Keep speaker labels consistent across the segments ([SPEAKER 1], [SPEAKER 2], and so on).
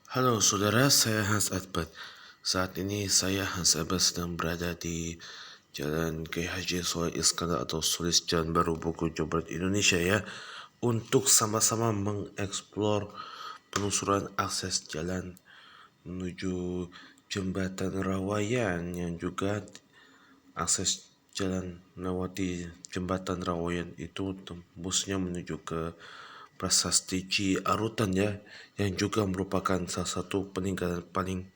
[SPEAKER 1] Halo saudara, saya Hans Adbat. Saat ini saya Hans Adbat sedang berada di Jalan Kiai Haji Soleh Iskandar atau Sulis Jalan Baru Bogor, Jawa Barat, Indonesia ya, untuk sama-sama mengeksplor penelusuran akses jalan menuju Jembatan Rawayan yang juga akses jalan melewati Jembatan Rawayan itu tembusnya menuju ke Prasasti Ciarutan ya, yang juga merupakan salah satu peninggalan paling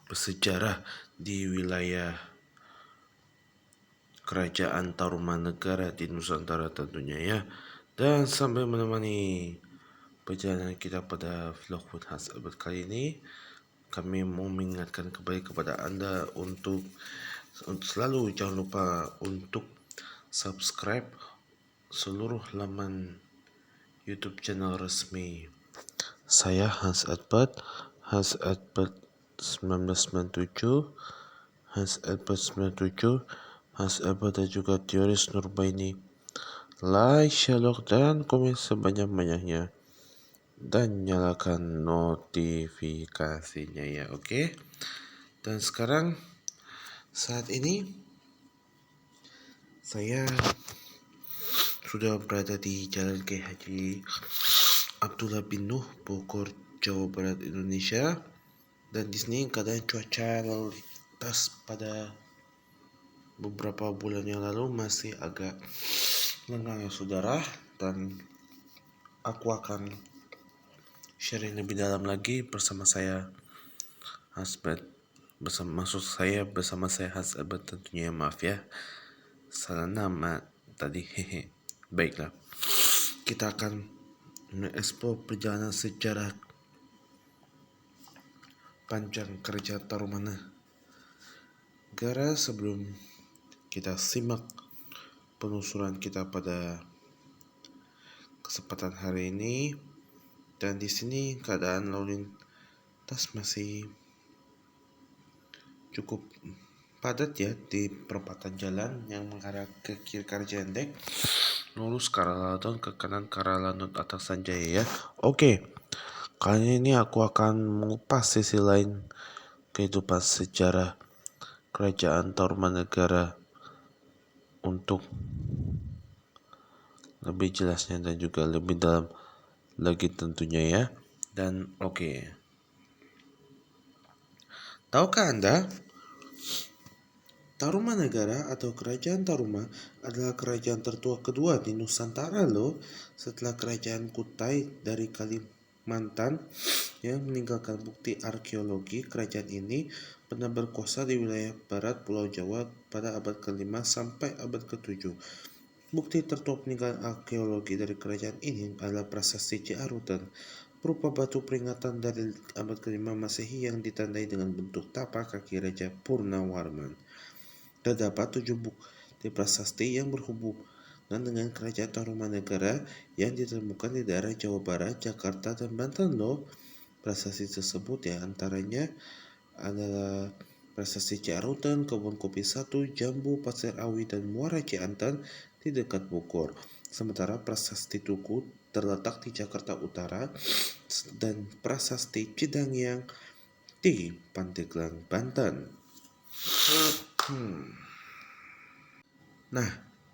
[SPEAKER 1] bersejarah di wilayah Kerajaan Tarumanegara di Nusantara tentunya ya. Dan sambil menemani perjalanan kita pada vlog Food Khas Albert kali ini, kami mau mengingatkan kembali kepada Anda untuk selalu jangan lupa untuk subscribe seluruh laman YouTube channel resmi saya Hans Adbat 1997, Hans Adbat 97, Hans Adbat dan juga Teoris Nurbaini. Like, share, dan komen sebanyak-banyaknya dan nyalakan notifikasinya ya, oke? Dan sekarang saat ini saya sudah berada di Jalan Kiai Haji Abdullah bin Nuh, Bogor, Jawa Barat, Indonesia. Dan di sini keadaan cuaca lalu lintas pada beberapa bulan yang lalu masih agak lengang ya saudara, dan aku akan sharing lebih dalam lagi bersama saya Hasbat, bersama saya Hasbat tentunya, maaf ya salah nama tadi. Baiklah, kita akan mengeksplor perjalanan sejarah panjang Kerajaan Tarumanegara. Sebelum kita simak penelusuran kita pada kesempatan hari ini, dan di sini keadaan lalu lintas masih cukup padat ya di perempatan jalan yang mengarah ke kiri Karjendek, lurus ke arah Ladon, ke kanan ke arah Lanut Atak Sanjaya ya. Oke, kali ini aku akan mengupas sisi lain kehidupan sejarah Kerajaan Tarumanegara untuk lebih jelasnya dan juga lebih dalam lagi tentunya ya. Dan oke, tahukah Anda Tarumanegara atau Kerajaan Taruma adalah kerajaan tertua kedua di Nusantara loh, setelah Kerajaan Kutai dari Kalimantan yang meninggalkan bukti arkeologi. Kerajaan ini pernah berkuasa di wilayah barat Pulau Jawa pada abad ke-5 sampai abad ke-7. Bukti tertua peninggalan arkeologi dari kerajaan ini adalah Prasasti Ciarutan, berupa batu peringatan dari abad ke-5 Masehi yang ditandai dengan bentuk tapak kaki Raja Purnawarman. Terdapat 7 bukti prasasti yang berhubungan dengan Kerajaan Tarumanegara yang ditemukan di daerah Jawa Barat, Jakarta, dan Banten loh. Prasasti tersebut ya antaranya adalah Prasasti Ciarutan, Kebun Kopi 1, Jambu, Pasir Awi, dan Muara Ciantan di dekat Bogor. Sementara Prasasti Tugu terletak di Jakarta Utara dan Prasasti Cidangyang di Pandeglang, Banten. Nah,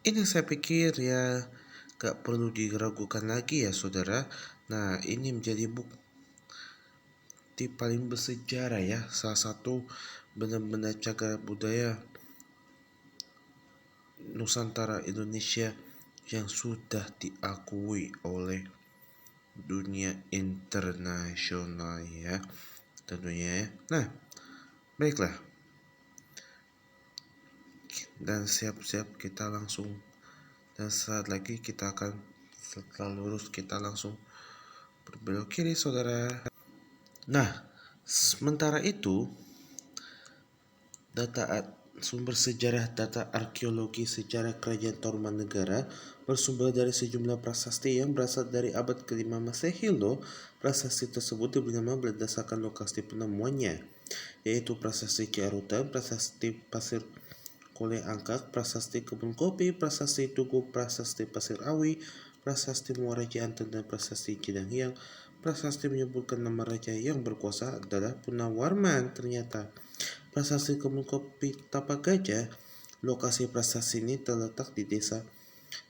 [SPEAKER 1] ini saya pikir ya gak perlu diragukan lagi ya saudara. Nah, ini menjadi bukti paling bersejarah ya, salah satu benar-benar cagar budaya Nusantara Indonesia yang sudah diakui oleh dunia internasional ya tentunya ya. Nah, baiklah, dan siap-siap kita langsung, dan saat lagi kita akan setelah lurus kita langsung berbelok kiri saudara. Nah, sementara itu sumber sejarah data arkeologi sejarah Kerajaan Tarumanegara bersumber dari sejumlah prasasti yang berasal dari abad ke-5 Masehi loh. Prasasti tersebut diberi nama berdasarkan lokasi penemuannya, yaitu Prasasti Ciarutan, Prasasti Pasir Kole Angkak, Prasasti Kebun Kopi, Prasasti Tugu, Prasasti Pasir Awi, Prasasti Muara Cianten, dan Prasasti Cidangyang. Prasasti menyebutkan nama raja yang berkuasa adalah Punawarman. Ternyata prasasti Kemukopi Tapak Gajah. Lokasi prasasti ini terletak di desa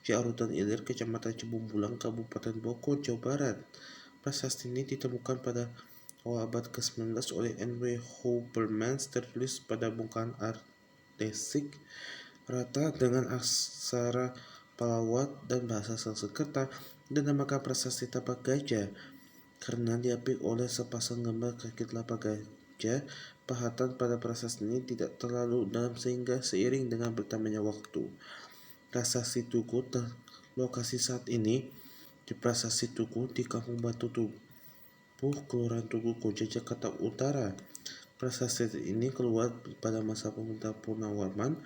[SPEAKER 1] Ciarutan Ilir, Kecamatan Cibumbulang, Kabupaten Bogor, Jawa Barat. Prasasti ini ditemukan pada awal abad ke-19 oleh N.W. Hubermans, tertulis pada bongkahan artesik rata dengan aksara Palawat dan bahasa Sanskerta, dan dinamakan Prasasti Tapak Gajah karena diapit oleh sepasang gambar kaki telapak gajah. Pahatan pada prasasti ini tidak terlalu dalam sehingga seiring dengan bertambahnya waktu, Prasasti Tugu terlokasi saat ini di Prasasti Tugu di Kampung Batu Tubuh, Kelurahan Tugu Koja, Jakarta Utara. Prasasti ini keluar pada masa pemerintah Purnawarman,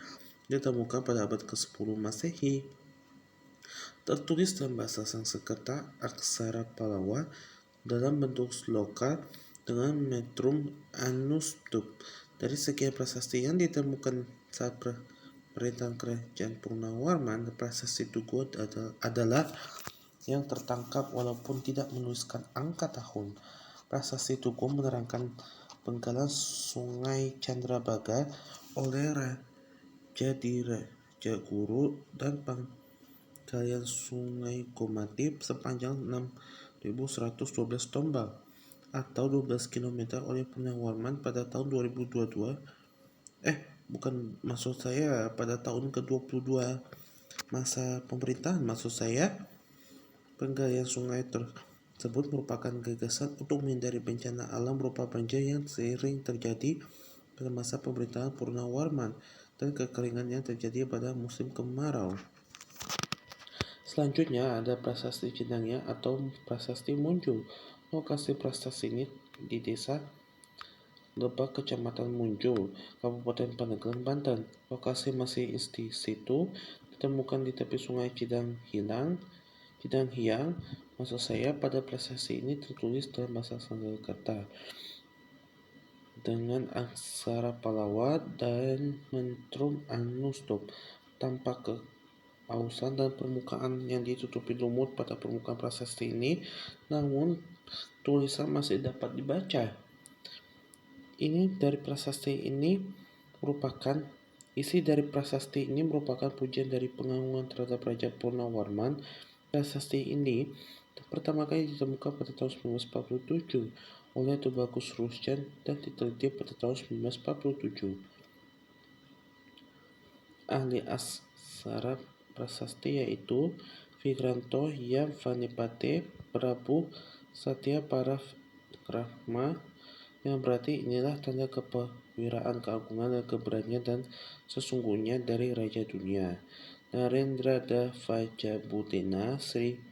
[SPEAKER 1] ditemukan pada abad ke-10 Masehi. Tertulis dalam bahasa Sanskerta aksara Palawa dalam bentuk sloka dengan metrum anustup. Dari sekian prasasti yang ditemukan saat pemerintahan kerajaan Purnawarman, prasasti Tugu adalah yang tertangkap walaupun tidak menuliskan angka tahun. Prasasti Tugu menerangkan penggalan Sungai Candrabaga oleh Raja di Rajaguru dan penggalian Sungai Gomatip sepanjang 6.112 tombak atau 12 km oleh Purnawarman pada tahun 2022. Maksud saya pada tahun ke-22 masa pemerintahan. Maksud saya, penggalian sungai tersebut merupakan gagasan untuk menghindari bencana alam berupa banjir yang sering terjadi pada masa pemerintahan Purnawarman dan kekeringan yang terjadi pada musim kemarau. Selanjutnya ada Prasasti Cidangya atau Prasasti Munjul. Lokasi prasasti ini di desa Lebak, Kecamatan Munjul, Kabupaten Pandeglang, Banten. Lokasi masih di situ, ditemukan di tepi sungai Cidanghiang. Maksud saya, pada prasasti ini tertulis dalam bahasa Sanskerta dengan aksara Palawa dan mentrum anustup. Tampak keausan dan permukaan yang ditutupi lumut pada permukaan prasasti ini, namun tulisan masih dapat dibaca. Isi dari prasasti ini merupakan pujian dari pengagungan terhadap Raja Purnawarman. Prasasti ini pertama kali ditemukan pada tahun 1947 oleh Tubagus Rusjan dan diteliti pada tahun 1947. Ahli aksara prasasti yaitu Vigranto Hyam Vanipate Prabu Satya Parakrama, yang berarti inilah tanda kepewiraan, keagungan, dan keberanian dan sesungguhnya dari Raja Dunia. Narendra Davajabuddena Sri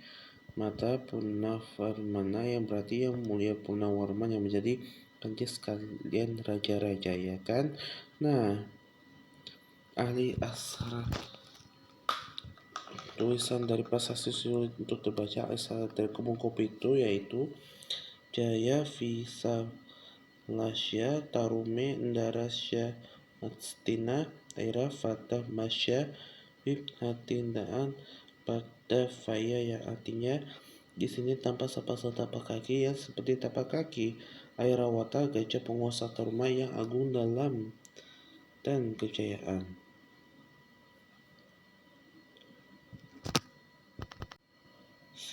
[SPEAKER 1] Mata Purnawarmana, yang berarti yang mulia Purnawarman yang menjadi panji sekalian raja-raja, ya kan? Nah, ahli aksara tulisan dari prasasti sulit untuk terbaca aksara dari Kemukopi itu yaitu Jaya Visalasya Tarume Ndarasya Matstina Aira Fatah Masya Hatindaan pada Faya, yang artinya di sini tampak sepasang tapak kaki yang seperti tapak kaki Airawata, gajah penguasa Taruma yang agung dalam dan kejayaan.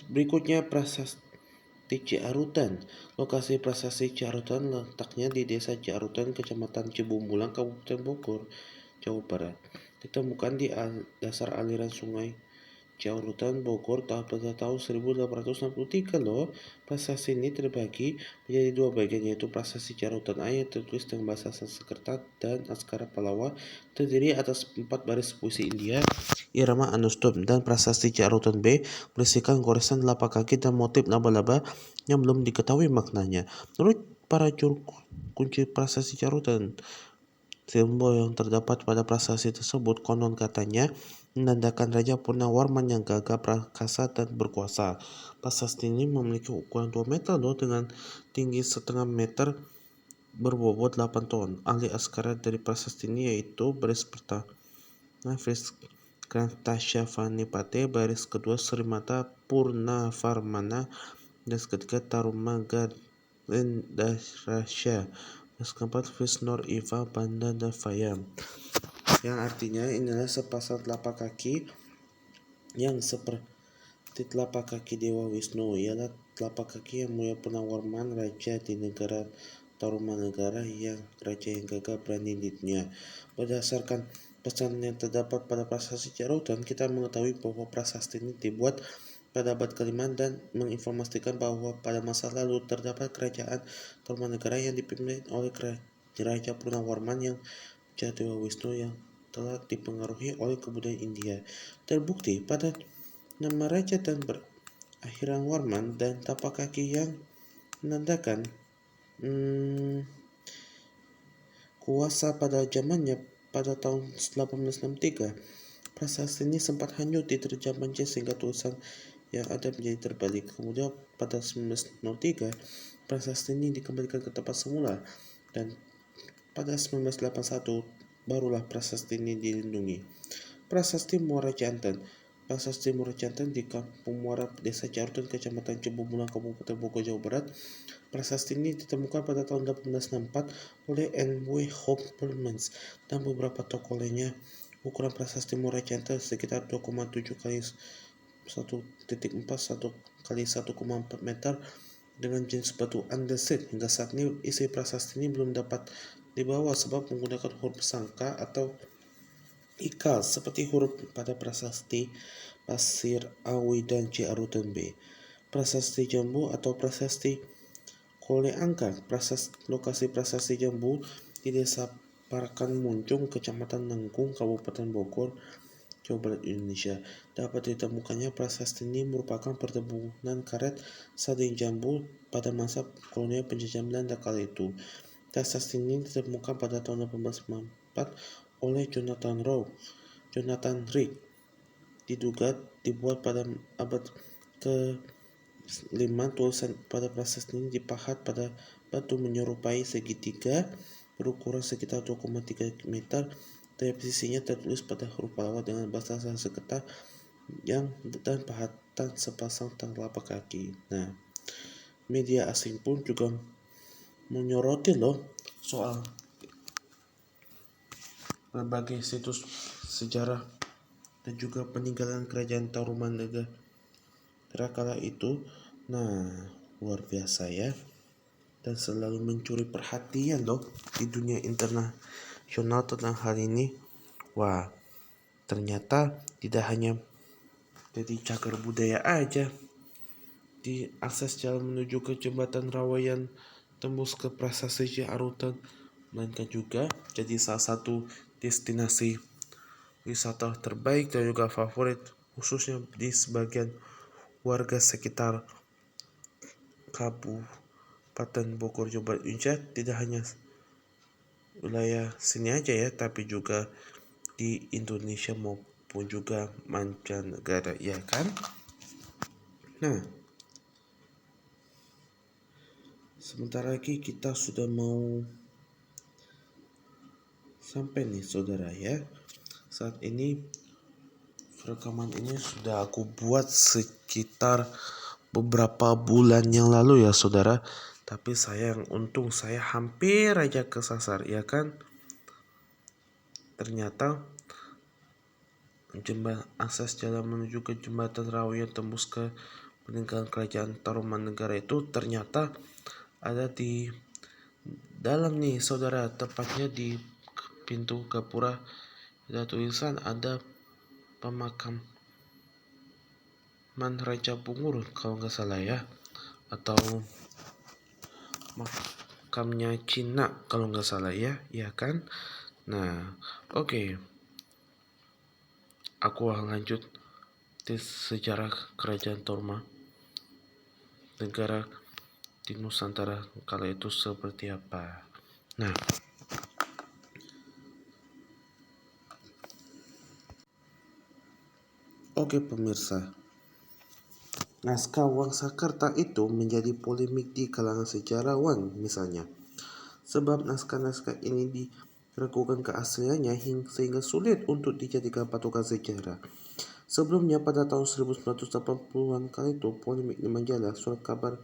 [SPEAKER 1] Berikutnya Prasasti Ciarutan. Lokasi Prasasti Ciarutan letaknya di desa Ciarutan, Kecamatan Cibumbulang, Kabupaten Bogor, Jawa Barat. Ditemukan di dasar aliran sungai Ciarutan, Bogor pada tahun 1863 loh. Prasasti ini terbagi menjadi dua bagian, yaitu Prasasti Ciarutan A yang tertulis dengan bahasa Sanskerta dan aksara Palawa, terdiri atas 4 baris puisi India irama anustup, dan Prasasti Ciarutan B berisikan goresan telapak kaki dan motif laba-laba yang belum diketahui maknanya. Menurut para juru kunci Prasasti Ciarutan, simbol yang terdapat pada prasasti tersebut konon katanya menandakan Raja Purnawarman yang gagah perkasa dan berkuasa. Prasasti ini memiliki ukuran 2 meter loh, dengan tinggi setengah meter, berbobot 8 ton. Ahli aksara dari prasasti ini yaitu baris pertama Tasya Vanipate, baris kedua Sri Mata Purnawarmana, dan ketiga Tarumagadendasya, dan keempat Vishnor Iva Bandadavayam, yang artinya inilah sepasang telapak kaki yang seperti telapak kaki Dewa Wisnu, ialah telapak kaki yang mulia Purnawarman, raja di negara Tarumanegara, yang raja yang gagah berani di dunia. Berdasarkan pesan yang terdapat pada prasasti Jarutan, kita mengetahui bahwa prasasti ini dibuat pada abad ke-5 dan menginformasikan bahwa pada masa lalu terdapat kerajaan Tarumanegara yang dipimpin oleh Raja Purnawarman yang Dewa Wisnu yang telah dipengaruhi oleh kebudayaan India. Terbukti pada nama raja dan berakhiran Warman dan tapak kaki yang menandakan kuasa pada zamannya pada tahun 1863. Prasasti ini sempat hanyut diterjang banjir sehingga tulisan yang ada menjadi terbalik. Kemudian pada 1903 prasasti ini dikembalikan ke tempat semula dan pada 1981 barulah prasasti ini dilindungi. Prasasti Muara Jantan. Prasasti Muara Jantan di Kampung Muara, Desa Jarutan, Kecamatan Cebubulang, Kabupaten Bogor, Jawa Barat. Prasasti ini ditemukan pada tahun 1864 oleh N.W. Hoppermans dan beberapa tokoh lainnya. Ukuran prasasti Muara Jantan sekitar 2,7 kali 1,4 kali 1,4 meter dengan jenis batu andesit. Hingga saat ini isi prasasti ini belum dapat dibawa sebab menggunakan huruf sangka atau ikal seperti huruf pada prasasti Pasir Awi dan Ciarutan B. Prasasti Jambu atau prasasti Kole Angka. Lokasi prasasti Jambu di Desa Parakan Muncung, Kecamatan Nanggung, Kabupaten Bogor, Jawa Barat, Indonesia. Dapat ditemukannya prasasti ini merupakan perkebunan karet sading jambu pada masa kolonial penjajahan Belanda kala itu. Prasasti ini ditemukan pada tahun 1894 oleh Jonathan Reed. Diduga dibuat pada abad ke-5. Tulisan pada prasasti ini dipahat pada batu menyerupai segitiga berukuran sekitar 2,3 meter. Tiap sisinya tertulis pada huruf Pallawa dengan bahasa Sanskerta dan pahatan sepasang telapak kaki. Nah, media asing pun juga menyoroti soal berbagai situs sejarah dan juga peninggalan kerajaan Tarumanegara kala itu. Nah, luar biasa ya, dan selalu mencuri perhatian di dunia internasional tentang hal ini. Wah, ternyata tidak hanya jadi cagar budaya aja, di akses jalan menuju ke jembatan Rawayan tembus ke prasasti Ciarutan, melainkan juga jadi salah satu destinasi wisata terbaik dan juga favorit, khususnya di sebagian warga sekitar Kabupaten Bogor, Jawa Barat, Indonesia. Tidak hanya wilayah sini aja ya, tapi juga di Indonesia maupun juga mancanegara, ya kan? Nah, sebentar lagi kita sudah mau sampai nih saudara ya. Saat ini rekaman ini sudah aku buat sekitar beberapa bulan yang lalu ya saudara. Tapi sayang, untung saya hampir aja kesasar, ya kan? Ternyata akses jalan menuju ke jembatan Rawayan tembus ke peninggalan kerajaan Tarumanegara itu ternyata ada di dalam nih saudara, tepatnya di pintu gapura. Ada tulisan ada pemakaman Raja Bungur kalau nggak salah ya, atau makamnya Cina kalau nggak salah ya, ya kan? Nah, oke. Aku akan lanjut di sejarah kerajaan Tarumanegara di Nusantara kala itu seperti apa. Nah, oke pemirsa, naskah Wangsakerta itu menjadi polemik di kalangan sejarawan misalnya, sebab naskah-naskah ini diragukan keasliannya sehingga sulit untuk dijadikan patokan sejarah. Sebelumnya pada tahun 1980-an kala itu polemik di majalah surat kabar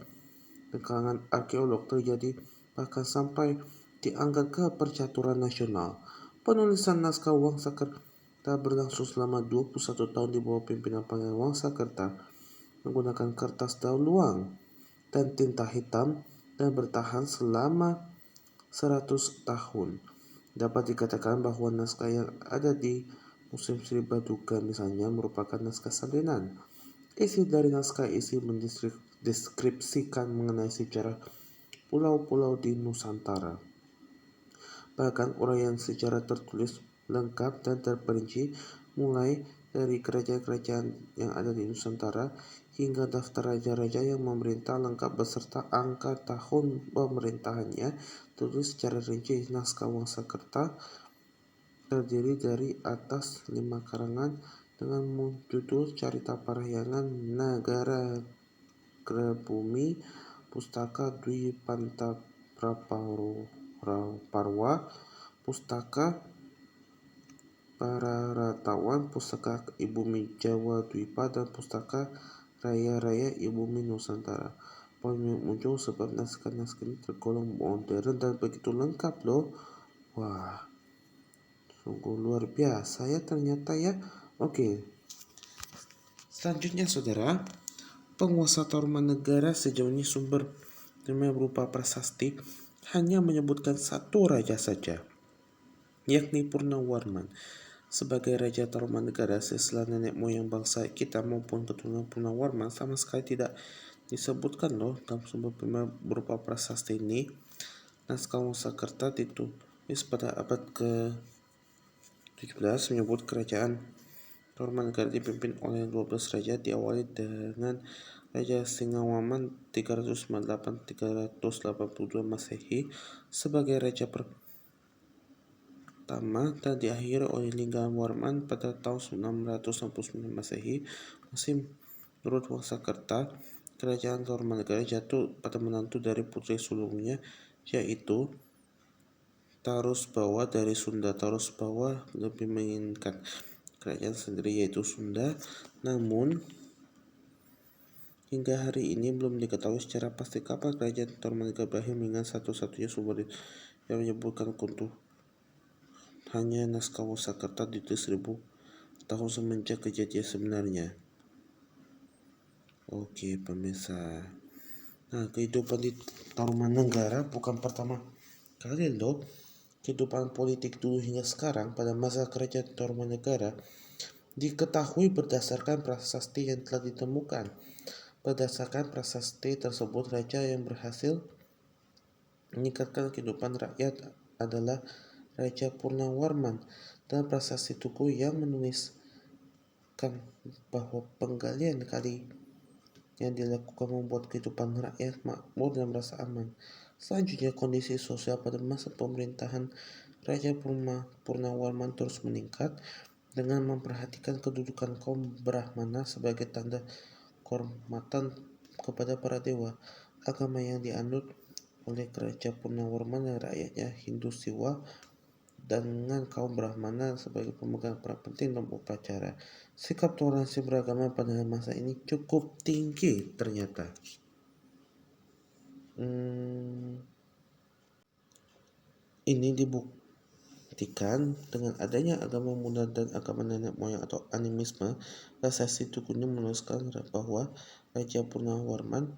[SPEAKER 1] dan kalangan arkeolog terjadi bahkan sampai dianggap ke percaturan nasional. Penulisan naskah Wangsakerta berlangsung selama 21 tahun di bawah pimpinan Pangeran Wangsakerta menggunakan kertas daun luang dan tinta hitam dan bertahan selama 100 tahun. Dapat dikatakan bahwa naskah yang ada di Museum Sri Baduga misalnya merupakan naskah salinan. Isi dari naskah isi mendeskripsikan mengenai sejarah pulau-pulau di Nusantara. Bahkan uraian sejarah tertulis lengkap dan terperinci mulai dari kerajaan-kerajaan yang ada di Nusantara hingga daftar raja-raja yang memerintah lengkap beserta angka tahun pemerintahannya tertulis secara rinci. Naskah Wangsakerta terdiri dari atas 5 karangan dengan judul Carita Parahyangan, Nagara Grebumi, Pustaka Dwi Pantapraparwa, Pustaka Pararatawan, Pustaka Ibumi Jawa Dwipa, dan Pustaka Raya-Raya Ibumi Nusantara. Polemik muncul sebab naskah-naskah ini tergolong modern dan begitu lengkap loh. Wah, sungguh luar biasa ya ternyata ya. Oke, selanjutnya saudara, penguasa Tarumanegara sejauh ini sumber berupa prasasti hanya menyebutkan satu raja saja, yakni Purnawarman. Sebagai Raja Tarumanegara setelah nenek moyang bangsa kita maupun keturunan Purnawarman sama sekali tidak disebutkan loh dalam sumber berupa prasasti ini. Naskah Wangsakerta ditulis pada abad ke-17 menyebut kerajaan Tarumanegara dipimpin oleh 12 raja, diawali dengan Raja Singawaman 398-382 Masehi sebagai raja pertama dan diakhiri oleh Linggawarman pada tahun 669 Masehi. Masih menurut Wangsakerta, kerajaan Tarumanegara jatuh pada menantu dari putri sulungnya, yaitu Tarusbawa dari Sunda. Tarusbawa lebih menginginkan kerajaan sendiri yaitu Sunda, namun hingga hari ini belum diketahui secara pasti kapan kerajaan Tarumanegara berakhir, mengingat satu-satunya sumber yang menyebutkan kuntuh hanya naskah Wangsakerta ditulis 1000 tahun semenjak kejadian sebenarnya. Oke pemirsa, nah kehidupan di Tarumanegara bukan pertama kali loh. Kehidupan politik dulu hingga sekarang pada masa kerajaan Tarumanegara diketahui berdasarkan prasasti yang telah ditemukan. Berdasarkan prasasti tersebut, raja yang berhasil meningkatkan kehidupan rakyat adalah Raja Purnawarman. Dan prasasti Tugu yang menuliskan bahwa penggalian kali yang dilakukan membuat kehidupan rakyat makmur dan merasa aman. Selanjutnya, kondisi sosial pada masa pemerintahan Raja Purnawarman terus meningkat dengan memperhatikan kedudukan kaum Brahmana sebagai tanda kehormatan kepada para dewa. Agama yang dianut oleh Raja Purnawarman dan rakyatnya Hindu Siwa dengan kaum Brahmana sebagai pemegang peran penting dalam upacara. Sikap toleransi beragama pada masa ini cukup tinggi ternyata. Ini dibuktikan dengan adanya agama Buddha dan agama nenek moyang atau animisme. Prasasti Tugu ini menuliskan bahwa Raja Purnawarman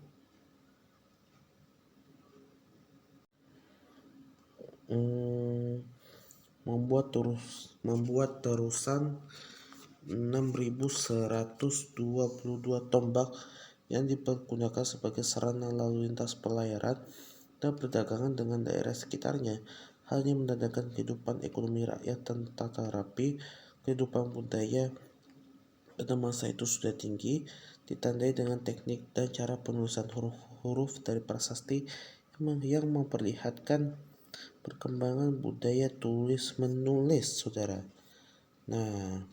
[SPEAKER 1] membuat terusan 6.122 tombak yang dipergunakan sebagai sarana lalu lintas pelayaran dan perdagangan dengan daerah sekitarnya. Hal ini menandakan kehidupan ekonomi rakyat dan tata rapi. Kehidupan budaya pada masa itu sudah tinggi, ditandai dengan teknik dan cara penulisan huruf-huruf dari prasasti yang memperlihatkan perkembangan budaya tulis menulis, saudara. Nah,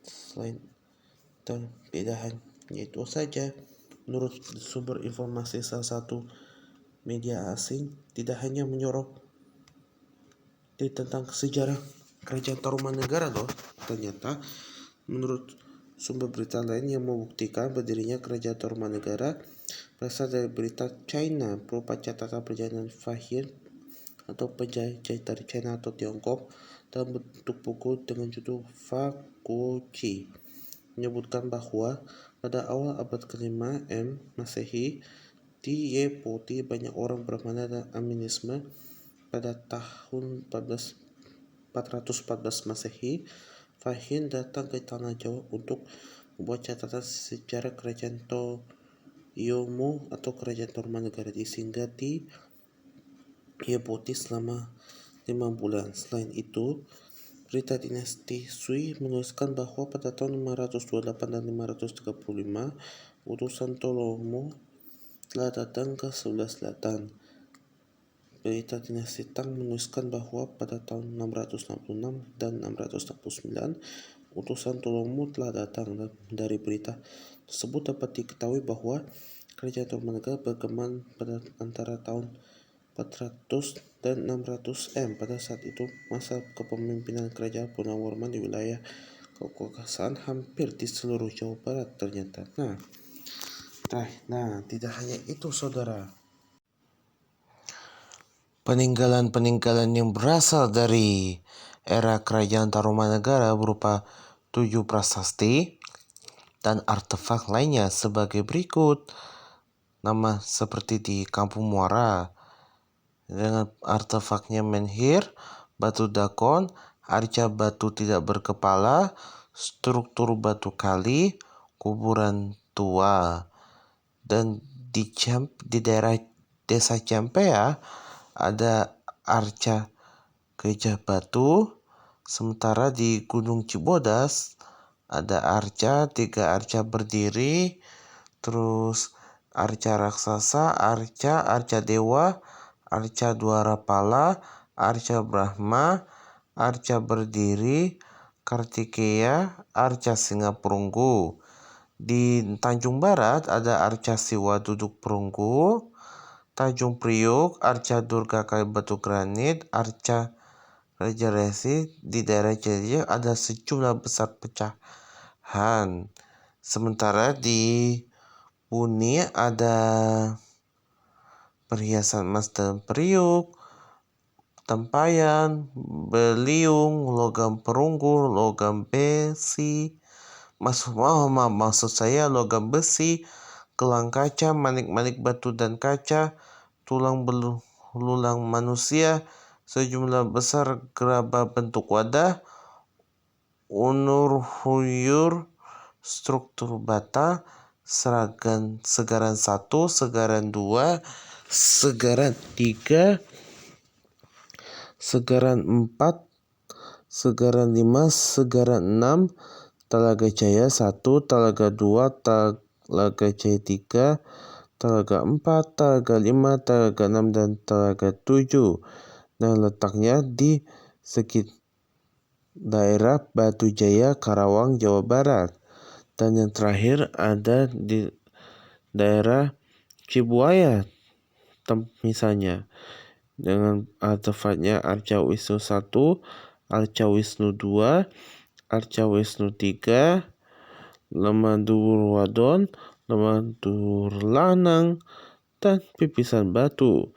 [SPEAKER 1] selain tidak hanya itu saja, menurut sumber informasi salah satu media asing, tidak hanya menyorot tentang sejarah Kerajaan Tarumanegara loh. Ternyata menurut sumber berita lain yang membuktikan berdirinya Kerajaan Tarumanegara berasal dari berita China berupa catatan perjalanan Fahian atau penjajah dari China atau Tiongkok dalam bentuk buku dengan judul Fa Guo Qi, menyebutkan bahwa pada awal abad ke-5 Masehi di Yepoti banyak orang bermana dan animisme. Pada tahun 414 Masehi, Fahin datang ke Tanah Jawa untuk membuat catatan sejarah Kerajaan Toyomo atau Kerajaan Tarumanegara singgah di Yepoti selama 5 bulan. Selain itu, berita dinasti Sui menuliskan bahwa pada tahun 528 dan 535, utusan Toyomo telah datang ke sebelah selatan. Berita dinasti Tang menuliskan bahwa pada tahun 666 dan 669, utusan Toyomo telah datang. Dari berita tersebut dapat diketahui bahwa Kerajaan Tarumanegara berkembang pada antara tahun 400 dan 600 Pada saat itu, masa kepemimpinan Kerajaan Purnawarman di wilayah kekuasaan hampir di seluruh Jawa Barat ternyata. Nah, tidak hanya itu, saudara. Peninggalan-peninggalan yang berasal dari era Kerajaan Tarumanegara berupa 7 prasasti dan artefak lainnya sebagai berikut. Nama seperti di Kampung Muara dengan artefaknya menhir, batu dakon, arca batu tidak berkepala, struktur batu kali, kuburan tua. Dan di daerah desa Ciampea ada arca gajah batu, sementara di Gunung Cibodas ada 3 arca berdiri, terus arca raksasa, arca dewa, arca dwarapala, arca Brahma, arca berdiri, Kartikeya, arca singa perunggu. Di Tanjung Barat ada arca Siwa duduk perunggu, Tanjung Priok, arca Durga kayu batu granit, arca Raja Resi. Di daerah Jaya ada sejumlah besar pecahan. Sementara di Buni ada perhiasan emas dan periuk, tempayan, beliung, logam perunggu, logam besi, maksud saya logam besi, gelang kaca, manik-manik batu dan kaca, tulang belulang manusia, sejumlah besar gerabah bentuk wadah, unur huyur, struktur bata, segaran 1, segaran 2, segaran 3, segaran 4, segaran 5, segaran 6, Talaga Jaya 1, Talaga 2, Talaga Jaya 3, Talaga 4, Talaga 5, Talaga 6, dan Talaga 7. Nah, letaknya di sekitar daerah Batu Jaya, Karawang, Jawa Barat. Dan yang terakhir ada di daerah Cibuaya, misalnya dengan artefaknya arca Wisnu 1, arca Wisnu 2, arca Wisnu 3, Lemandur Wadon, Lemandur Lanang, dan pipisan batu.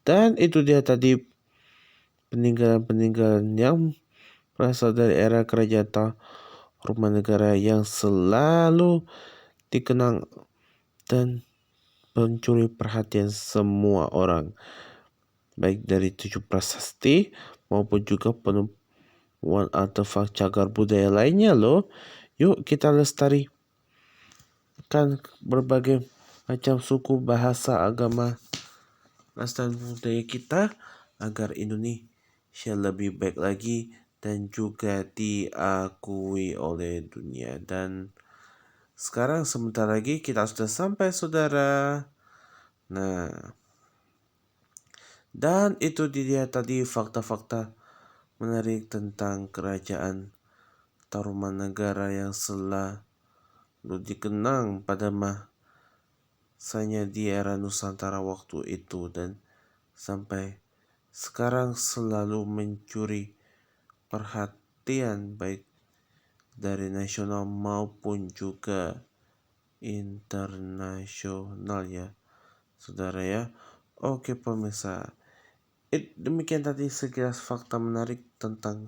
[SPEAKER 1] Dan itu dia tadi peninggalan-peninggalan yang berasal dari era Kerajaan Tarumanegara yang selalu dikenang dan mencuri perhatian semua orang, baik dari 7 prasasti maupun juga penemuan artefak cagar budaya lainnya loh. Yuk kita lestarikan berbagai macam suku, bahasa, agama, ras dan budaya kita agar Indonesia lebih baik lagi dan juga diakui oleh dunia. Dan sekarang sebentar lagi kita sudah sampai, saudara. Nah, dan itu dia tadi fakta-fakta menarik tentang Kerajaan Tarumanegara yang selalu dikenang pada masanya di era Nusantara waktu itu dan sampai sekarang selalu mencuri perhatian baik dari nasional maupun juga internasional ya saudara ya. Oke pemirsa, demikian tadi sekilas fakta menarik tentang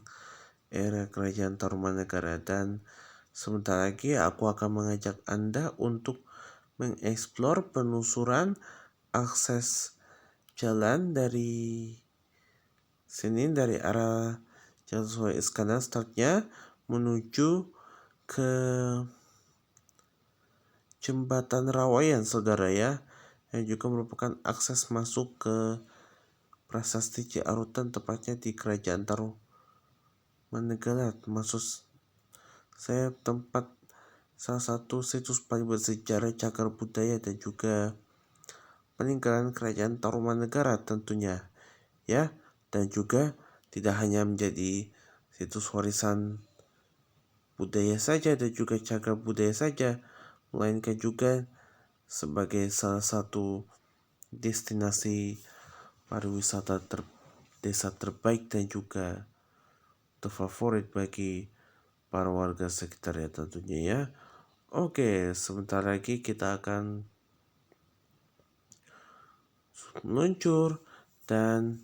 [SPEAKER 1] era kerajaan Tarumanegara, dan sebentar lagi aku akan mengajak Anda untuk mengeksplor penelusuran akses jalan dari sini, dari arah Jalan Sultan Iskandar startnya menuju ke Jembatan Rawayan saudara ya, yang juga merupakan akses masuk ke Prasasti Ciarutan, tepatnya di Kerajaan Tarumanegara. Maksud saya tempat salah satu situs paling bersejarah, cagar budaya, dan juga peninggalan Kerajaan Tarumanegara tentunya ya. Dan juga tidak hanya menjadi situs warisan budaya saja dan juga cagar budaya saja, melainkan juga sebagai salah satu destinasi pariwisata desa terbaik dan juga terfavorit bagi para warga sekitar ya tentunya ya. Oke, sebentar lagi kita akan meluncur, dan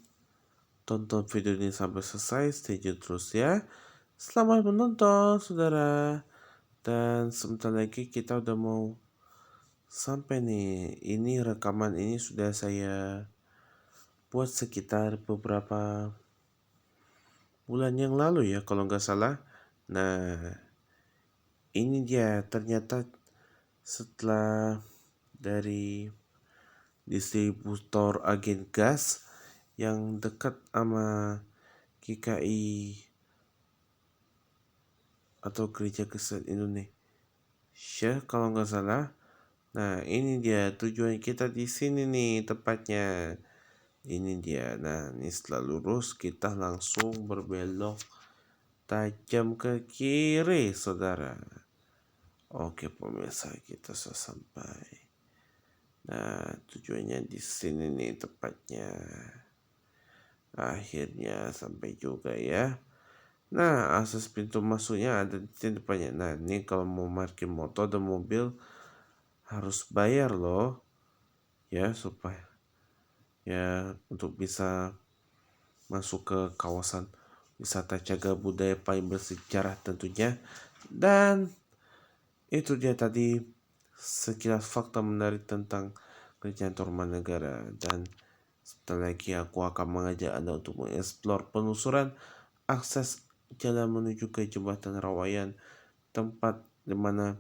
[SPEAKER 1] tonton video ini sampai selesai, stay tune terus ya. Selamat menonton saudara. Dan sebentar lagi kita udah mau sampai nih. Ini rekaman ini sudah saya buat sekitar beberapa bulan yang lalu ya kalau nggak salah. Nah ini dia, ternyata setelah dari distributor agen gas yang dekat sama GKI atau Gereja Kristen Indonesia kalau nggak salah. Nah ini dia tujuan kita di sini nih tepatnya. Ini dia. Nah ini setelah lurus kita langsung berbelok tajam ke kiri saudara. Oke pemirsa, kita sudah sampai. Nah tujuannya di sini nih tepatnya. Akhirnya sampai juga ya. Nah akses pintu masuknya ada di sini depannya. Nah ini kalau mau parkir motor dan mobil harus bayar loh ya, supaya ya untuk bisa masuk ke kawasan wisata cagar budaya paling bersejarah tentunya. Dan itu dia tadi sekilas fakta menarik tentang Kerajaan Tarumanegara, dan setelah lagi aku akan mengajak Anda untuk mengeksplor penelusuran akses jalan menuju ke Jembatan Rawayan, tempat di mana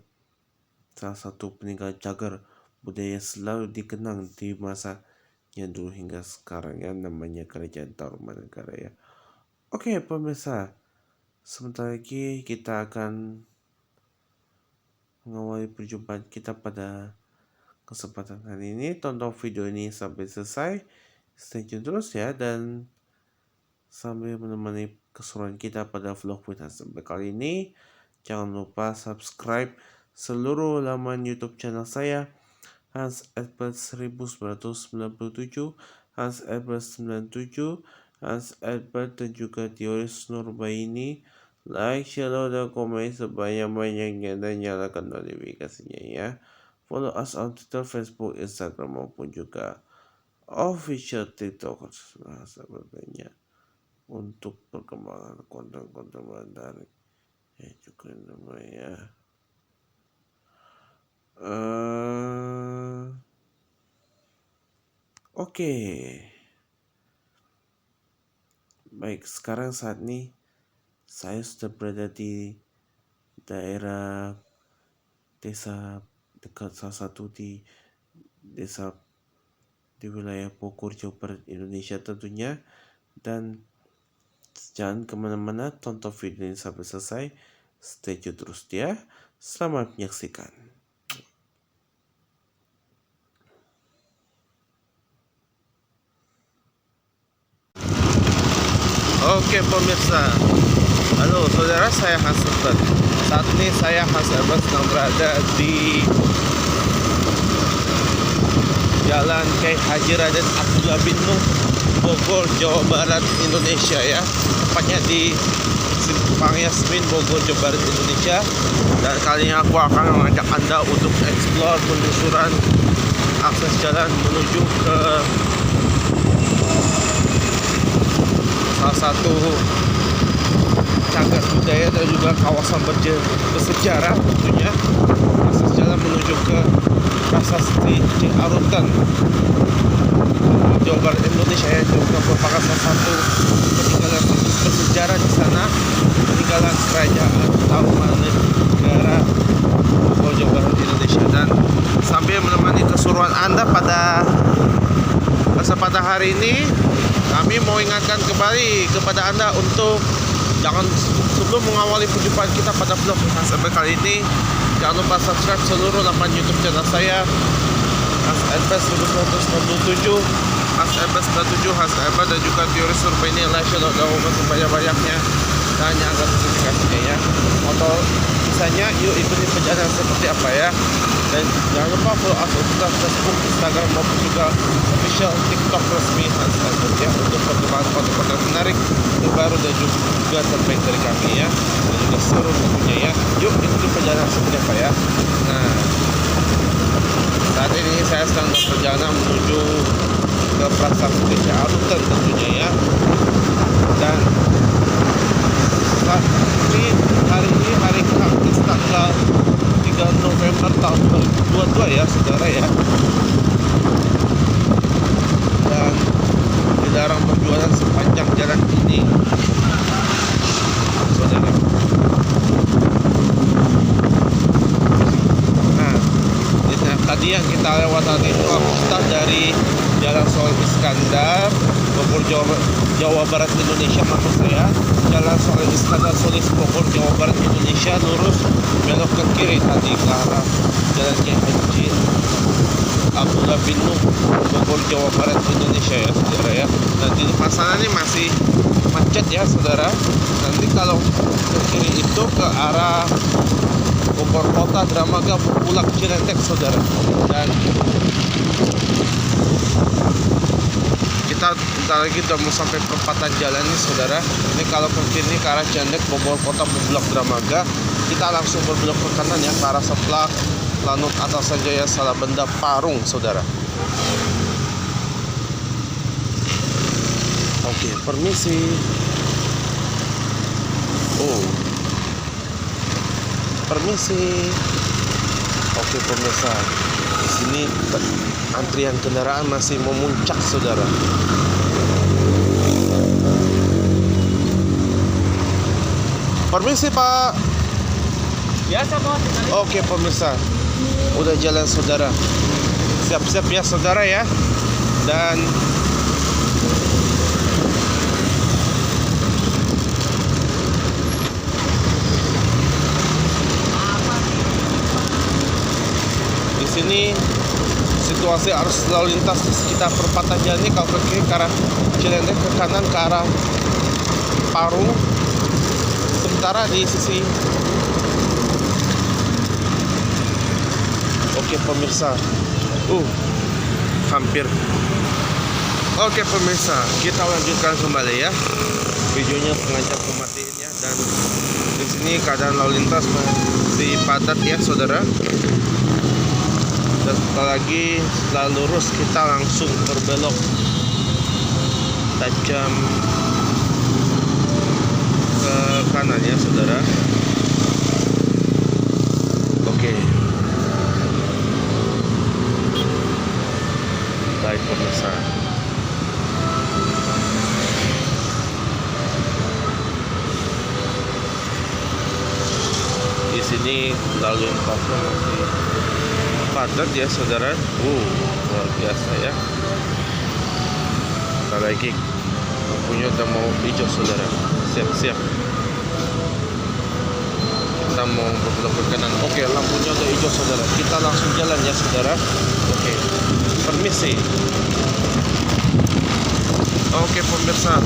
[SPEAKER 1] salah satu peninggalan cagar budaya selalu dikenang di masa yang dulu hingga sekarang ya, namanya Kerajaan Tarumanegara ya. Oke pemirsa, sebentar lagi kita akan mengawali perjumpaan kita pada kesempatan hari ini. Tonton video ini sampai selesai, stay tune terus ya, dan sambil menemani keseruan kita pada vlog kita sampai kali ini, jangan lupa subscribe seluruh laman YouTube channel saya, Hans Edbert 1997, Hans Edbert 97, Hans Edbert, dan juga Teoris Nurbaini. Like, share, dan komen sebanyak-banyaknya, dan nyalakan notifikasinya ya. Follow us on Twitter, Facebook, Instagram, maupun juga official TikTok sebagainya untuk perkembangan konten-konten menarik ya juga namanya. Oke. Baik, sekarang saat ini saya sudah berada di daerah desa dekat salah satu di desa di wilayah Bogor, Jawa Barat, Indonesia tentunya. Dan jangan kemana-mana, tonton video ini sampai selesai, stay tune terus ya. Selamat menyaksikan. Oke pemirsa, halo saudara, saya Hans Edbert. Saat ini saya Hans Edbert sedang berada di Jalan Kiai Haji Raden Abdullah bin Nuh, Bogor, Jawa Barat, Indonesia ya. Tepatnya di Simpang Yasmin, Bogor, Jawa Barat, Indonesia. Dan kali ini aku akan mengajak Anda untuk eksplor penelusuran akses jalan menuju ke salah satu cagar budaya dan juga kawasan bersejarah tentunya. Akses jalan menuju ke Prasasti Ciarutan, Jawa Barat, Indonesia, yang juga merupakan salah satu peninggalan bersejarah di sana, peninggalan kerajaan Tarumanegara, Jawa Barat, Indonesia. Dan sambil menemani keseruan Anda pada kesempatan hari ini, kami mau ingatkan kembali kepada Anda untuk jangan, sebelum mengawali perjumpaan kita pada vlog HSMB kali ini, jangan lupa subscribe seluruh laman YouTube channel saya, HSMB 1967, HSMB 97, HSMB, dan juga teori survei ini like, share, dan sebanyak-banyaknya, dan nyangka notifikasinya ya. Atau misalnya yuk ikuti perjalanan seperti apa ya. Dan jangan lupa follow akun Facebook, Instagram, maupun juga official TikTok resmi HSMB ya, untuk perkembangan konten-konten menarik, terbaru, dan juga terbaik dari kami ya, dan juga seru tentunya ya. Yuk ikuti perjalanan seperti apa ya. Nah, saat ini saya sedang berperjalanan menuju ke Prasasti Ciarutan tentunya ya. Dan saat ini hari Kamis tanggal 3 November tahun 2022 ya saudara ya. Dan dilarang berjualan sepanjang jalan ini saudara. Nah, tadi yang kita lewatan itu kita dari Jalan Sol Iskandar, Bogor, Jawa Barat, Indonesia, maksud saya Jalan Sol Iskandar Solis, Bogor, Jawa Barat, Indonesia, lurus belok ke kiri tadi ke arah Jalan Kiai Haji Abdullah bin Nuh, Bogor, Jawa Barat, Indonesia ya saudara ya. Dan di depan sana ini masih macet ya saudara. Nanti kalau ke kiri itu ke arah Bogor Kota, Dramaga, Bulak, Cirentek saudara. Dan kita bentar lagi udah mau sampai perempatan jalan nih saudara. Ini kalau ke kiri ke arah Cirentek, Bogor Kota, Bulak, Dramaga, kita langsung berbelok ke kanan ya ke arah Seplak, Lanut, Antasajaya, Salabenda, Parung saudara. Oke, permisi. Permisi. Oke pemirsa, di sini antrian kendaraan masih memuncak saudara. Permisi Pak.
[SPEAKER 2] Biasa bos.
[SPEAKER 1] Oke pemirsa, udah jalan saudara. Siap-siap ya saudara ya. Dan di sini situasi arus lalu lintas di sekitar perempatan jalan ini, kalau ke kiri ke arah Cilentek, ke kanan ke arah Parung. Sementara di sisi oke pemirsa, hampir. Oke pemirsa, kita lanjutkan kembali ya. Videonya sengaja aku matiin ya. Dan di sini keadaan lalu lintas masih padat ya saudara. Dan setelah lurus kita langsung berbelok tajam ke kanan ya saudara. Oke. Baik pemirsa. Di sini lalu lintasnya masih padat ya saudara. Luar biasa ya. Bentar lagi lampunya udah mau hijau saudara. Siap-siap kita mau berbelok ke kanan. Oke, lampunya udah hijau saudara. Kita langsung jalan ya saudara. Oke, permisi. Oke pemirsa,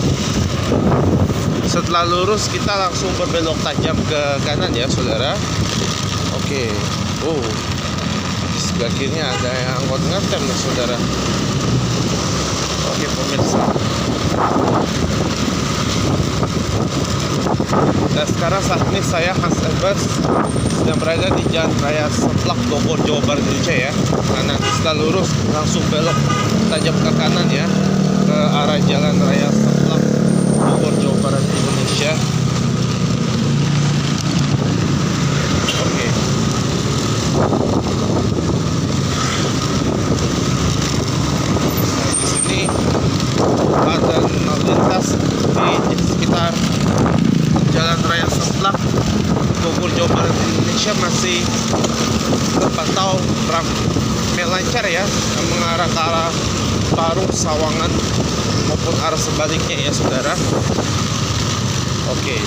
[SPEAKER 1] setelah lurus kita langsung berbelok tajam ke kanan ya saudara. Oke. Di sebelah kiri ada yang angkot ngetem nih saudara. Oke pemirsa, Dan sekarang saat ini saya Hans Ebers sedang berada di Jalan Raya Semplak, Bogor, Jawa Barat, Indonesia ya. Nah, nanti setelah lurus langsung belok tajam ke kanan ya, ke arah Jalan Raya Semplak, Bogor, Jawa Barat, Indonesia. Oke. Nah, di sini ada lalu lintas di sekitar Jalan Raya Semplak, Bogor, Jawa Barat, Indonesia masih terpantau ramai lancar ya, mengarah ke arah Parung, Sawangan maupun arah sebaliknya ya saudara. Oke.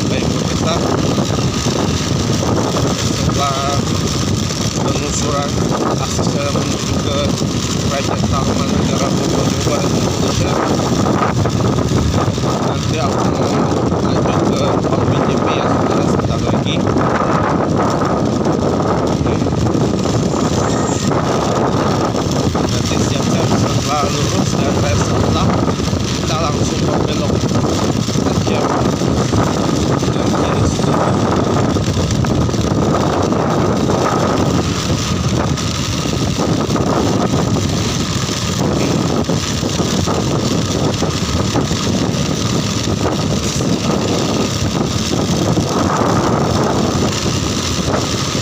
[SPEAKER 1] Baik pemirsa, setelah penelusuran akses jalan menuju ke Kerajaan Tarumanegara, Bogor, Jawa Barat, Indonesia, nanti aku mau lanjut ke Tol BJP ya saudara, sebentar lagi. Nanti siap-siap setelah lurus dan raya Semplak kita langsung berbelok tajam dan kiri saudara.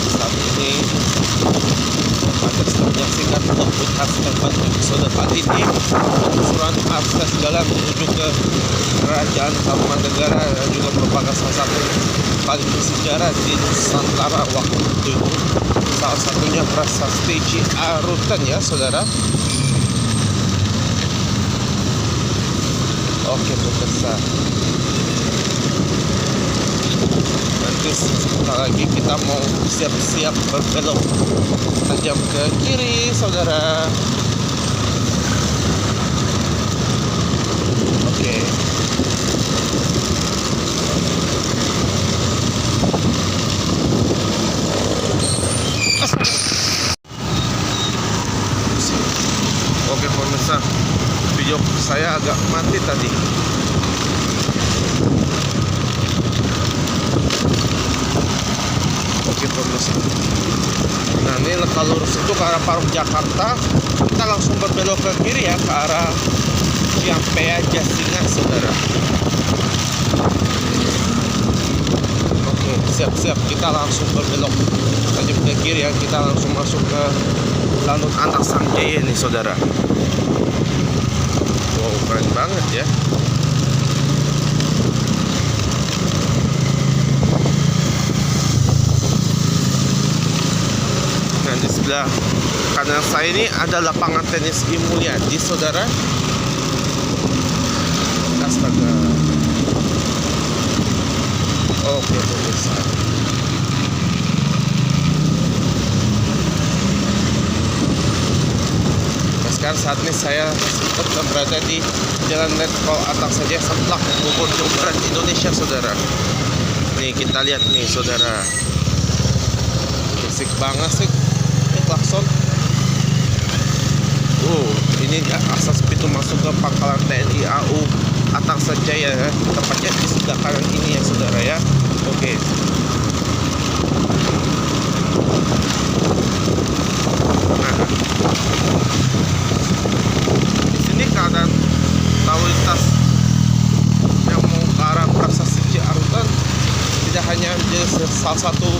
[SPEAKER 1] Saat ini Anda sedang menyaksikan vlog Khas Tempat episode kali ini, penelusuran akses jalan menuju ke Kerajaan Tarumanegara yang juga merupakan salah satu paling bersejarah di Nusantara waktu itu. Salah satunya Prasasti Ciarutan ya saudara. Oke pemirsa, nanti sebentar lagi kita mau siap-siap berbelok tajam ke kiri saudara. Oke. Oke pemirsa, video saya agak mati tadi. Oke pemirsa, nah ini kalau lurus itu ke arah Parung, Jakarta, kita langsung berbelok ke kiri ya, ke arah Ciampea, Jasingan saudara. Oke, siap-siap kita langsung berbelok tajam ke kiri ya, kita langsung masuk ke Lanut Anak Sanjaya nih saudara. Wow, keren banget ya. Nah, di sebelah kanan saya ini ada lapangan tenis Mulyadi saudara. Astaga. Oke pemirsa. Nah, sekarang saat ini saya tetap berada di Jalan Letkol Atak Sanjaya Semplak, Bogor, Jawa Barat, Indonesia saudara. Nih kita lihat nih saudara, berisik banget sih ini klakson. Ini akses pintu masuk ke Pangkalan TNI AU Atak Sanjaya ya, tepatnya di sebelah kanan ini ya saudara ya. Oke. Nah, di sini keadaan lalu lintas yang mau ke arah Prasasti Ciarutan tidak hanya menjadi salah satu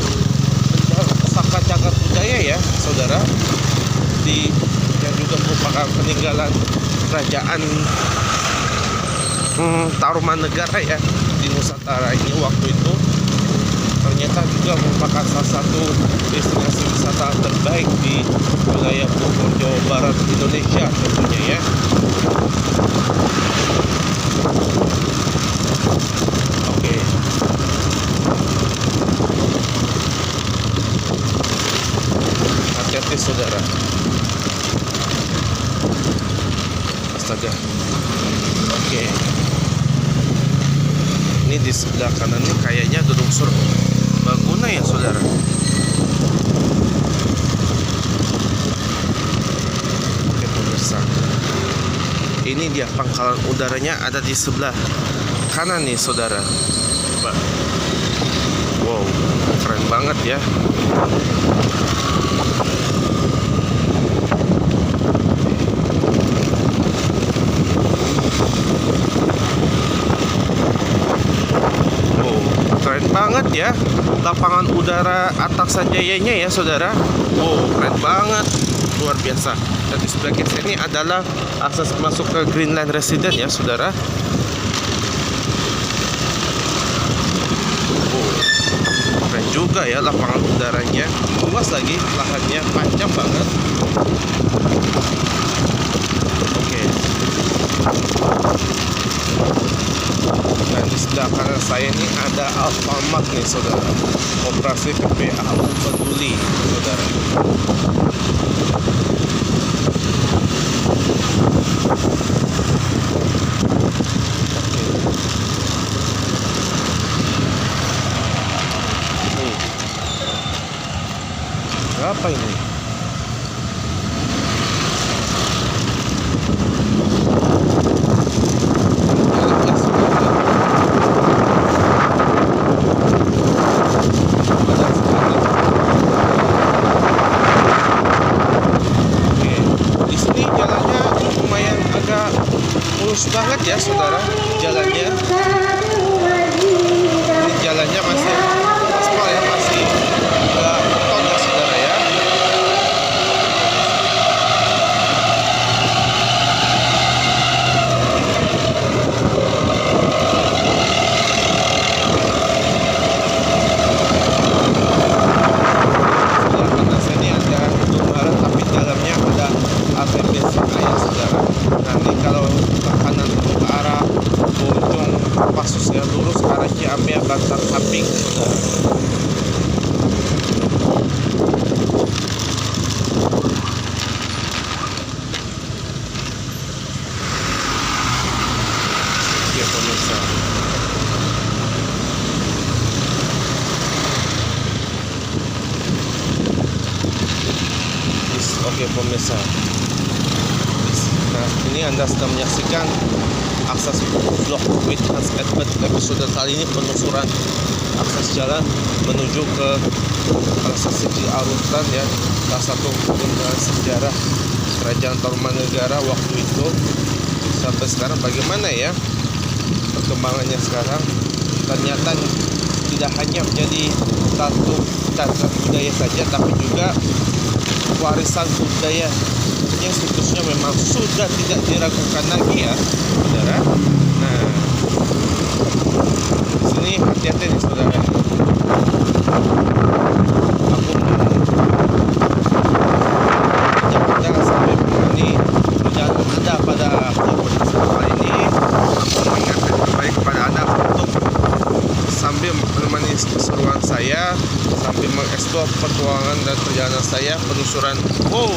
[SPEAKER 1] pusaka cagar budaya ya saudara, yang juga merupakan peninggalan kerajaan Tarumanegara ya di Nusantara ini waktu itu, ternyata juga merupakan salah satu destinasi wisata terbaik di wilayah Bogor, Jawa Barat, Indonesia tentunya ya. Oke. Hati-hati saudara. Astaga. Oke. Ini di sebelah kanan ini kayaknya gedung serbaguna ya saudara. Ini dia pangkalan udaranya ada di sebelah kanan nih saudara. Coba. Wow, keren banget ya. Keren banget ya lapangan udara Ataksa Jayanya ya saudara. Wow, keren banget, luar biasa. Dan di sebelah kiri sini adalah akses masuk ke Greenland Residence ya saudara. Wow, keren juga ya lapangan udaranya, luas lagi, lahannya panjang banget. Oke. Dan di sebelah kanan saya ini ada Alfamart nih saudara, operasi PPA Aku Peduli saudara. Berapa ini? Mulus banget ya saudara jalannya. Ini jalannya masih aspal ya, masih enggak beton ya saudara ya. Sebelah kanan sini ada Indomaret tapi dalamnya ada ATM bensin ya saudara. Nanti kalau kanan ke arah Bojong Pasus ya, lurus ke arah Ciampea Bantar Samping saudara. Oke pemirsa, oke pemirsa. Nah, ini Anda sedang menyaksikan akses vlog with Hans Edward. Episode kali ini penelusuran akses jalan menuju ke prasasti Arutan ya, salah satu bundaran sejarah Kerajaan Tarumanegara waktu itu. Sampai sekarang bagaimana ya perkembangannya sekarang? Ternyata tidak hanya menjadi satu cagar budaya saja, tapi juga warisan budaya yang seterusnya memang sudah tidak diragukan lagi ya saudara. Nah, sini hati-hati nih saudara. Aku ajak Anda sampai menemani perjalanan Anda pada kali ini. Aku mengingatkan kembali kepada Anda untuk sambil menemani keseruan saya, sambil mengeksplor petualangan dan perjalanan saya, penelusuran. Wow,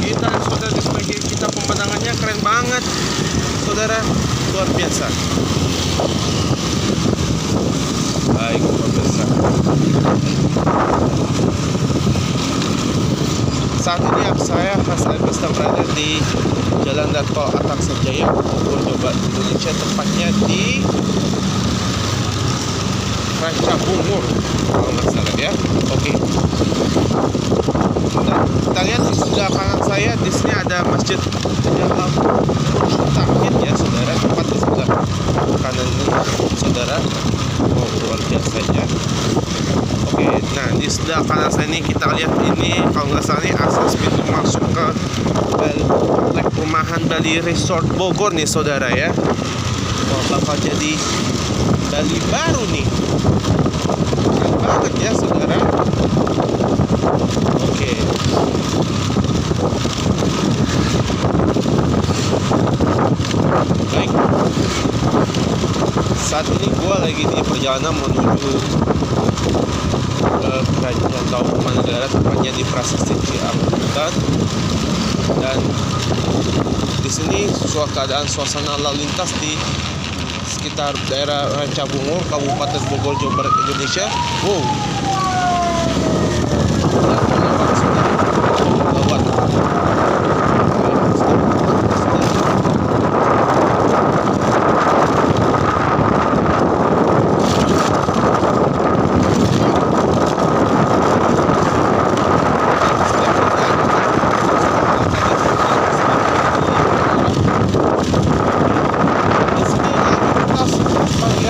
[SPEAKER 1] kita sudah di sebagai kita pemandangannya keren banget saudara, luar biasa. Baik pemirsa, saat ini saya sedang berada di Jalan Tol Ataksa Jaya, Bogor, Jawa Barat, Indonesia, tepatnya di Ranca Bungur kalau nggak salah ya. Oke. Nah, kita lihat di sebelah kanan saya di sini ada Masjid Jalan Tauhid ya saudara, tepat di sebelah kanan ini saudara. Oh, luar biasa ya. Oke, nah di sebelah kanan saya ini kita lihat ini kalau nggak salah ini akses pintu masuk ke komplek perumahan Bali Resort Bogor nih saudara ya. Wah, bakal jadi Bali baru nih, keren banget ya saudara. Oke. Baik, saat ini gua lagi di perjalanan menuju ke Kerajaan Tarumanegara, tepatnya di Prasasti Ciampea. Dan di sini keadaan suasana lalu lintas di sekitar daerah Ranca Bungur, Kabupaten Bogor, Jawa Barat, Indonesia. Wow.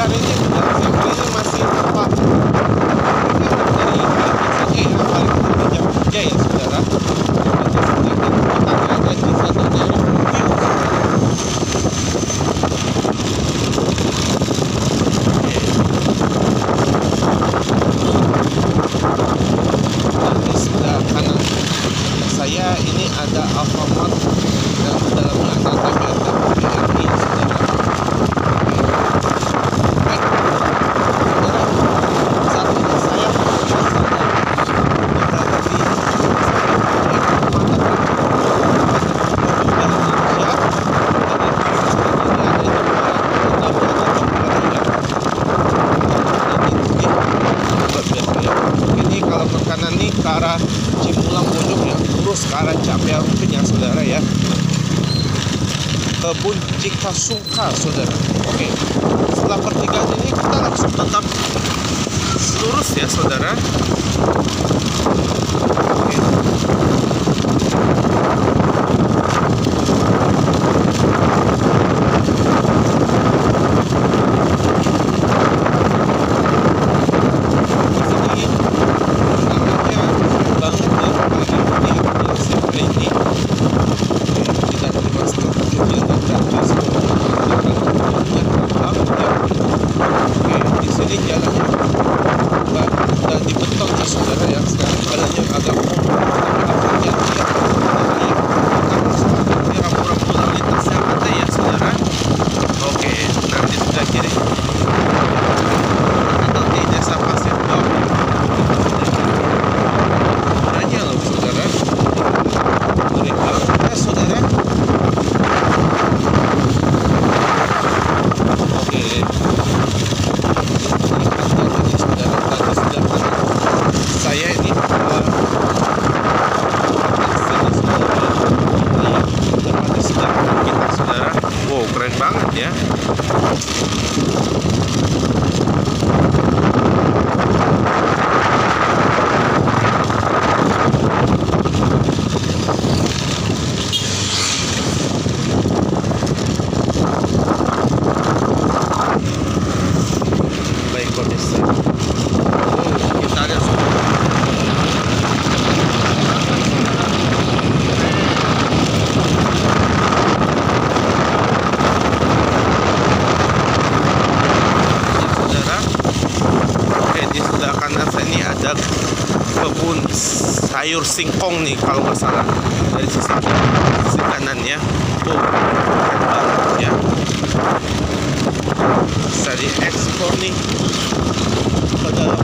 [SPEAKER 1] areanya saudara sampel ini masih apa dari saja ya paling jam kerja ya saudara. Ada di satu daerah di sebelah kanan saya ini ada Alfamart dan di dalamnya ada Toyota BRI saudara. Baik, saudara, saat ini saya berada di ini kalau ke kanan nih ke arah Cipulang Bojong ya, lurus ke arah Capia Rumpin ya saudara ya. Kebun Cikasuka saudara. Oke, setelah pertigaan ini kita langsung tetap lurus ya saudara. Oke. Keren banget ya. Baik pemirsa. Kita ada kebun sayur singkong nih kalau nggak salah dari sisi kanan ya. Tuh ya, bisa diekspor nih ke dalam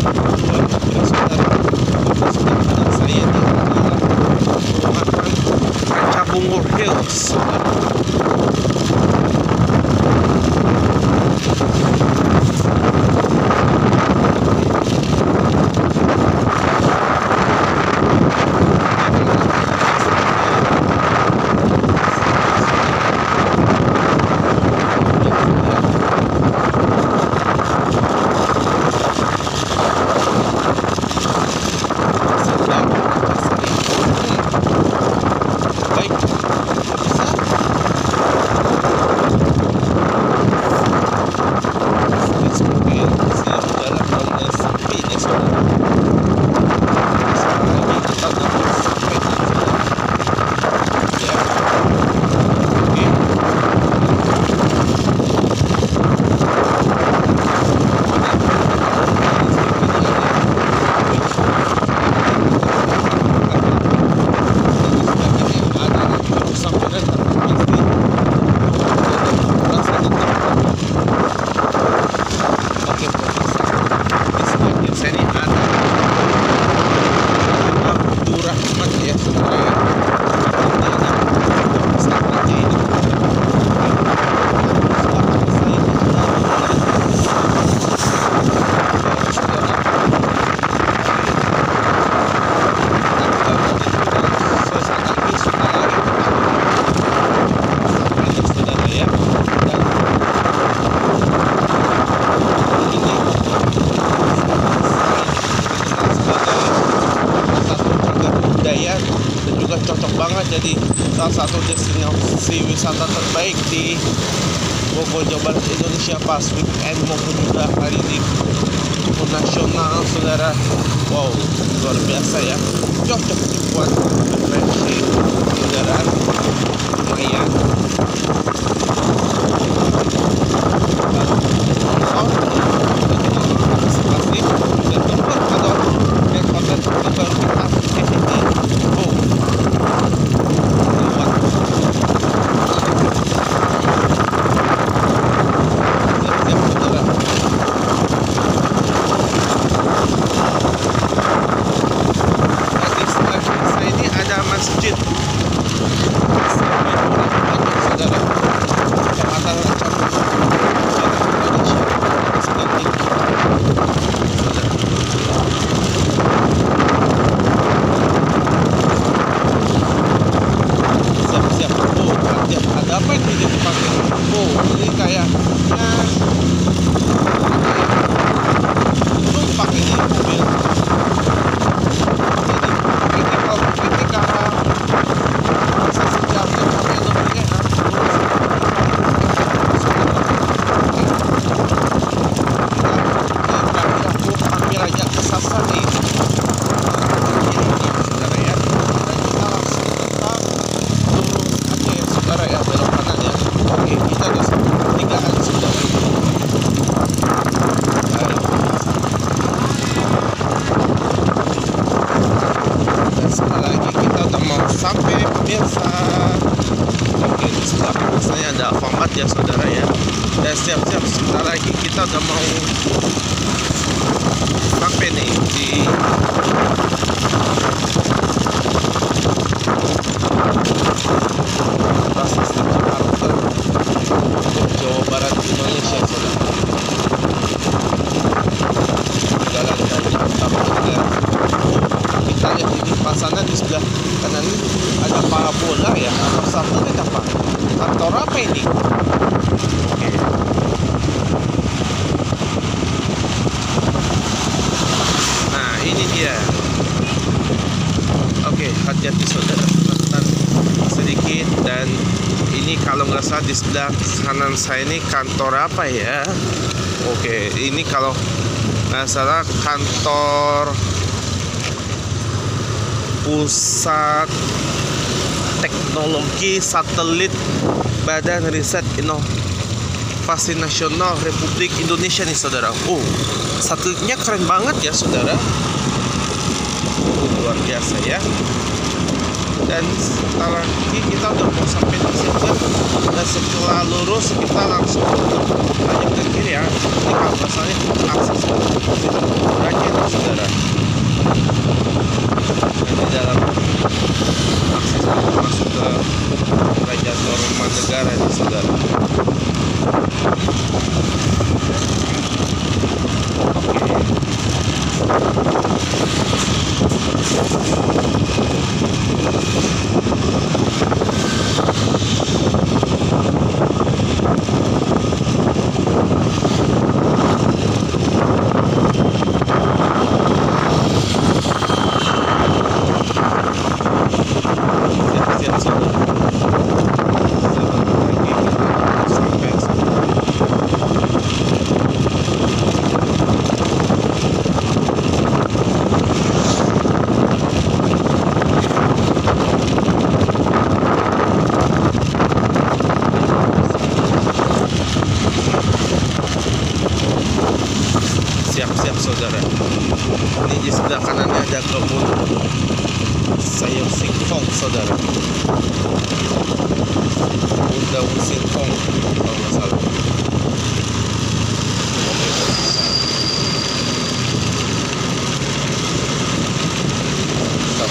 [SPEAKER 1] saudara. Kanan saya ini adalah perumahan Ranca Bungur Hills. cocok banget jadi salah satu destinasi wisata terbaik di Bogor Jawa Barat Indonesia pas weekend maupun juga hari libur nasional saudara. Wow, luar biasa ya, cocok buat refreshing saudara, lumayan. Dan tempat atau konten baru kita masjid saudara, Kecamatan Lancap, Indonesia sedang tinggi saudara. Siap-siap. Oh, ada apa ini di depan? Oh, ini kayaknya numpang ini mobil. Sampai pemirsa, oke, di sebelah kanan saya ada Alfamart ya saudara ya. Dan siap-siap sebentar lagi kita udah mau sampai nih di Pasar Cikarang, Jawa Barat Indonesia saudara. Jalan dari Tapanuli. Kita lihat ini pasangan di sebelah kanan ini ada parabola ya, atau satelit apa? Kantor apa ini? Oke. Nah ini dia. Oke, hati-hati saudara, pelan sedikit. Dan ini kalau nggak salah di sebelah kanan saya ini kantor apa ya? Oke, ini kalau nggak salah kantor Pusat Teknologi Satelit Badan Riset Inovasi Nasional Republik Indonesia nih saudara. Oh, satelitnya keren banget ya saudara. Luar biasa ya. Dan setelah lagi kita udah mau sampai di sini. Dan setelah lurus kita langsung lanjut ke kiri ya. Ini kalau misalnya akses raja itu saudara. Di dalam akses masuk ke Kerajaan Tarumanegara ini saudara. Siap-siap saudara. Ini di sebelah kanannya ada kebun sayur singkong saudara. Kebun daun singkong kalau nggak salah.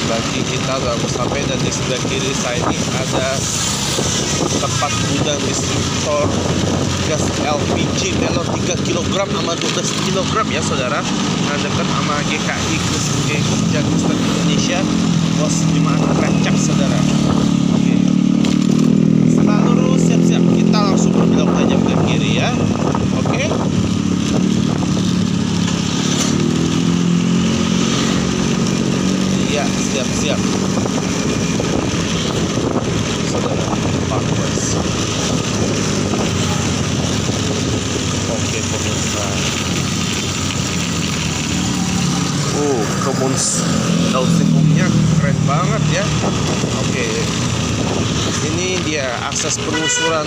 [SPEAKER 1] Lagi kita udah sampai, dan di sebelah kiri saya ini ada tempat gudang distributor gas LPG melon 3 kg sama 12 kg ya saudara, yang dekat sama GKI Kerja Kristen Indonesia, Bos Jemaat Rancak saudara. Oke, setelah lurus siap-siap kita langsung berbelok tajam ke kiri ya. Oke. Ya, siap-siap saudara. Parkers daun singkongnya keren banget ya. Oke, ini dia akses penelusuran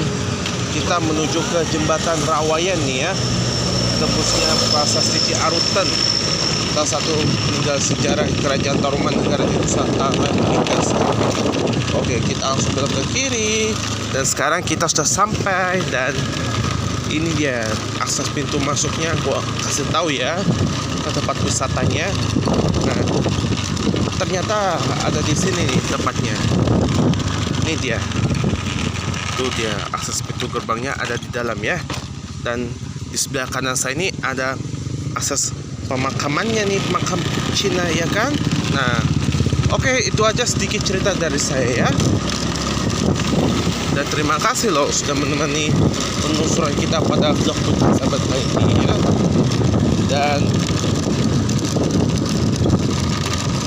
[SPEAKER 1] kita menuju ke jembatan Rawayan nih ya, tembusnya Prasasti Arutan, salah satu peninggalan sejarah Kerajaan Taruman negara di Nusantara. Oke, kita langsung belok ke kiri dan sekarang kita sudah sampai dan ini dia akses pintu masuknya. Gua kasih tahu ya ke tempat wisatanya. Nah, ternyata ada di sini nih tempatnya. Ini dia. Itu dia akses pintu gerbangnya ada di dalam ya. Dan di sebelah kanan saya ini ada akses pemakamannya nih, makam Cina ya kan. Nah, oke, itu aja sedikit cerita dari saya ya. Dan terima kasih loh sudah menemani penelusuran kita pada vlog sahabat kali ini ya. Dan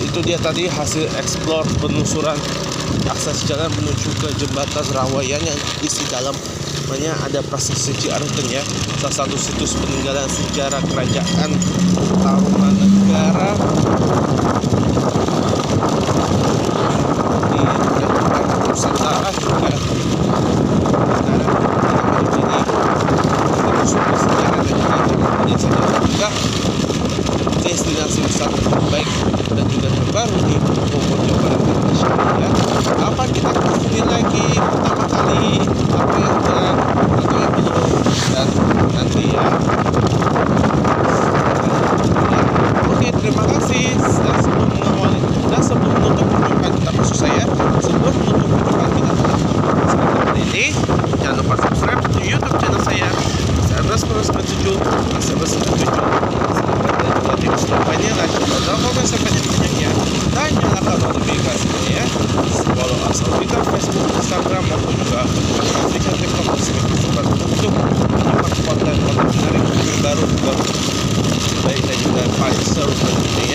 [SPEAKER 1] itu dia tadi hasil explore penelusuran akses jalan menuju ke jembatan Rawayan yang isi dalamnya ada Prasasti Arutan ya, salah satu situs peninggalan sejarah Kerajaan Taruman negara di Nusantara juga. Destinasi wisata terbaik dan juga terbaru di Bogor, Jawa Barat, Indonesia ya. Apa kita kesini lagi pertama kali, apa yang udah atau yang belum, dan nanti ya. Oke, terima kasih. Dan sebelum mengawali dan sebelum menutup perjumpaan kita, maksud saya sebelum menutup perjumpaan kita pada ini, jangan lupa subscribe di YouTube channel saya. Saya Bras 97, Saya Bras 97. Tips lainnya lanjut pada komen sampai banyaknya dan nyalakan notifikasinya ya. Follow us on Twitter, Facebook, Instagram maupun juga aplikasi TikTok untuk menyimak konten-konten menarik terbaru baik dan juga paling seru tentunya ya.